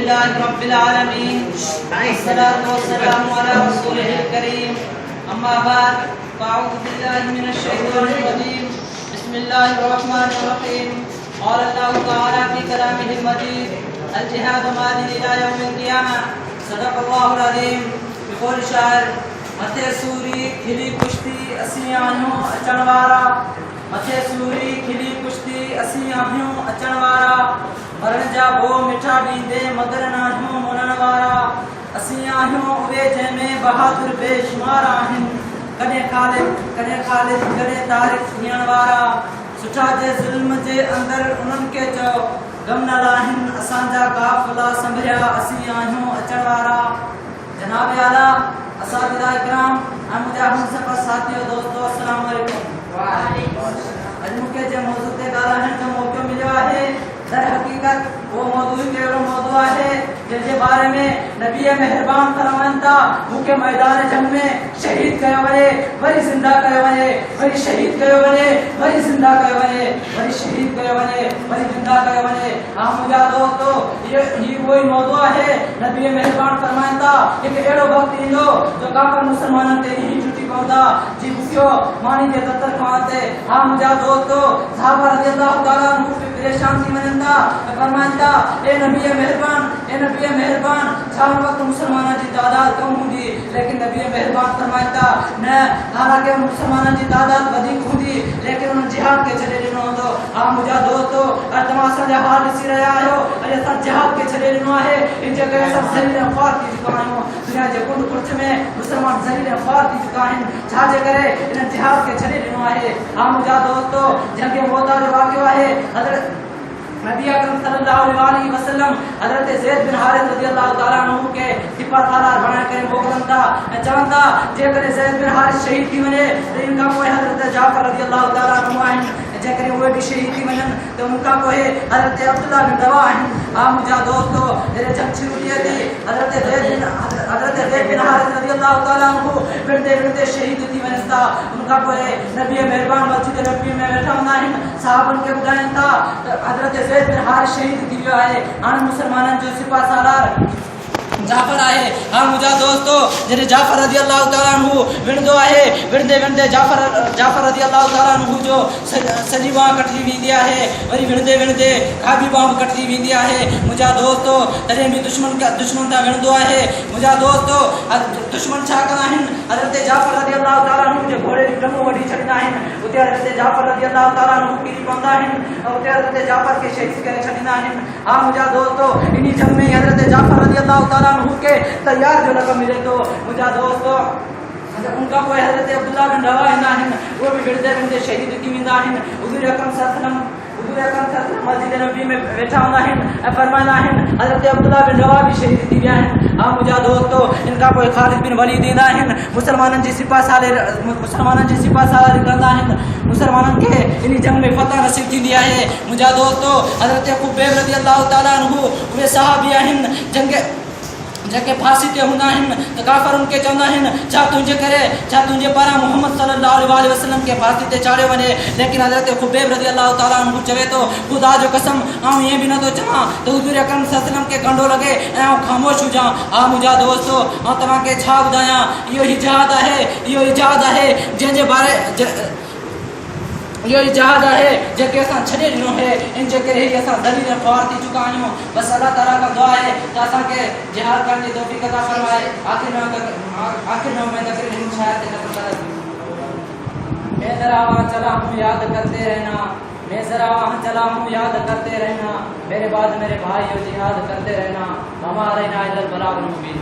अल्हम्दुलिल्लाहि रब्बिल आलमीन अस्सलातु वस्सलामु अला रसूलिल करीम अम्मा बाद फ़अऊज़ु बिल्लाहि मिनश शैतानिर रजीम बिस्मिल्लाहिर रहमानिर रहीम क़ाल अल्लाहु तआला फ़ी कलामिहिल मजीद अल जिहादु मादिन इला यौमिल क़ियामा सदक़ल्लाहुल अज़ीम बिक़ौल शायर मथे सूरी खिली कुश्ती असीं आहियूं अचण वारा मथे सूरी खिली कुश्ती असीं आहियूं अचण वारा मरण जा बो मिठा ॾींदे मगर नाहियूं मुनण वारा असीं आहियूं उहे जंहिंमें बहादुर बेशुमार आहिनि कॾहिं ख़ालिद कॾहिं तारीख़ ॾियण वारा सुठा जे ज़ुल्म जे अंदरि उन्हनि खे चओ गम न लाहिनि असांजा काफ़िला संभरिया असीं आहियूं अचण वारा जनाब आला असातिज़ा इकराम ऐं मुंहिंजा हमसफ़र साथियो दोस्तो अस्सलाम वालेकुम। अॼु मूंखे जे मौज़ू ते ॻाल्हाइण जो मौक़ो मिलियो आहे दर हक़ीक़त वो मौज़ू कहिड़ो मौज़ू आहे जंहिंजे बारे में नबी मेहरबान फरमाइनि था मूंखे मैदान जंग में शहीद कयो वञे वरी ज़िंदा कयो वञे वरी शहीद कयो वञे वरी ज़िंदा कयो वञे वरी शहीद कयो वञे वरी ज़िंदा कयो वञे। हा मुंहिंजा दोस्तो ही उहो ई मौज़ू आहे नबी मेहरबान फरमाइनि था हिकु अहिड़ो वक़्तु ईंदो जो काफ़िर मुसलमाननि ते हीअं टुटी पवंदा जी बुखियो मानी जे दतर खां ते। हा मुंहिंजा दोस्तो सहाबा रज़ियल्लाहु ताला अन्हु परेशान थी वञनि था फरमाइनि था ए नबी मेहरबान छा वक़्तु मुसलमाननि जी तादाद कम हूंदी लेकिन नबी मेहरबान फरमाइनि था न हालांकि मुसलमाननि जी तादाद वधीक हूंदी लेकिन उन्हनि जिहाद खे छॾे ॾिनो हूंदो। हा मुंहिंजा दोस्तो अॼु तव्हां असांजा हाल ॾिसी रहिया आहियो अॼु असां जिहाद खे छॾे ॾिनो आहे इन जे करे असां ज़लील ऐं ख़्वार थी चुका आहियूं दुनिया जे कुंड कुर्छ में मुसलमान ज़लील ऐं ख़्वार थी चुका आहिनि छाजे करे इन जिहाद खे छॾे ॾिनो आहे। हा मुंहिंजा दोस्तो जंग मोता जो वाक़ियो आहे हज़रत नबी अकरम सल्लल्लाहु अलैहि वसल्लम हज़रत ज़ैद बिन हारिस रज़ियल्लाहु ताला अन्हु के सिपा सालार बणाए करे मोकिलनि था ऐं चवनि था जेकॾहिं ज़ैद बिन हारिस शहीद थी वञे त इन खां पोइ हज़रत जाफ़र रज़ियल्लाहु ताला अन्हु आहिनि जेकॾहिं उहे बि शहीद थी वञनि त उन खां पोइ हज़रत अब्दुल्ला बिन रवा आहिनि। हा मुंहिंजा दोस्तो जॾहिं जंग शुरू थिए थी हज़रत ज़ैद बिन हारिस रज़ियल्लाहु ताला अन्हु विढ़ंदे शहीद थी वञनि था उन खां पोइ नबी मेहरबान मस्जिद नबी में वेठा हूंदा आहिनि साहबनि खे ॿुधाइनि था त हज़रत ज़ैद बिन हारिस शहीद थी वियो आहे हाणे मुसलमाननि जो सिपा सालार जाफ़र आहे। हा मुंहिंजा दोस्तो जॾहिं जाफ़र रज़ियल्लाहु ताला अन्हु विढ़ंदो आहे विढ़ंदे जाफ़र रज़ियल्लाहु ताला अन्हु जो सॼी बांह कटिजी वेंदी आहे वरी विढ़ंदे काबी बांह कटिजी वेंदी आहे। मुंहिंजा दोस्तो तॾहिं बि दुश्मन सां विढ़ंदो आहे। मुंहिंजा दोस्तो दुश्मन छा कंदा आहिनि हज़रत जाफ़र रज़ियल्लाहु ताला अन्हु जे घोड़े जी टंगूं वठी छॾींदा आहिनि उते हज़रत जाफ़र रज़ियल्लाहु ताला अन्हु किरी पवंदा आहिनि ऐं उते हज़रत जाफ़र खे शहीद करे छॾींदा आहिनि। हा मुंहिंजा दोस्तो इन जंग में हज़रत जाफ़र रज़ियल्लाहु ताला अन्हु के तैयार जो लक़ब मिले थो। मुंहिंजा दोस्तो उनखां पोइ हज़रत अब्दुल्ला बिन रवा ईंदा आहिनि उहे बि विढ़ंदे शहीद थी वेंदा आहिनि। हुज़ूर अकरम सल्लल्लाहु मस्जिद नबी में वेठा हूंदा आहिनि ऐं फरमाईंदा आहिनि हज़रत अब्दुल्ला बिन रवा बि शहीद थी विया आहिनि। हा मुंहिंजा दोस्तो इन खां पोइ ख़ालिद बिन वलीद ईंदा आहिनि मुसलमाननि जी सिपा सालार कंदा आहिनि मुसलमाननि खे इन जंग में फतह नसीब थींदी आहे। मुंहिंजा दोस्तो हज़रत खुबैब रज़ियल्लाहु ताला अन्हु उहे सहाबी आहिनि जेके फांसी ते हूंदा आहिनि त काफ़िर उनखे चवंदा आहिनि छा तुंहिंजे पारां मोहम्मद सल्लल्लाहु अलैहि वसल्लम खे फांसी ते चाढ़ियो वञे लेकिन हज़रत खुबैब रज़ियल्लाहु ताला अन्हु चवे थो ख़ुदा जो कसम आउं ईअं बि नथो चवां त हुज़ूर अकरम सल्लल्लाहु अलैहि वसल्लम खे कंडो लॻे ऐं आउं ख़ामोश हुजां। हा मुंहिंजा दोस्तो आउं तव्हांखे छा ॿुधायां इहो ई जहाद आहे जंहिंजे बारे इहो ई जहाद आहे जेके असां छॾे ॾिनो आहे इन जे करे ई असां ज़लील ऐं ख़्वार थी चुका आहियूं। बसि अल्लाह ताला खां दुआ आहे त असांखे जिहाद करण जी तौफ़ीक़ अता फ़रमाए। आख़िर में मैं तक़रीर हिंद शायर ते मैं ज़रा वहाँ चला हूँ याद करते रहना मेरे बाद मेरे भाइयों जिहाद करते रहना हमारे ना इल्लल बलागुल मुबीन।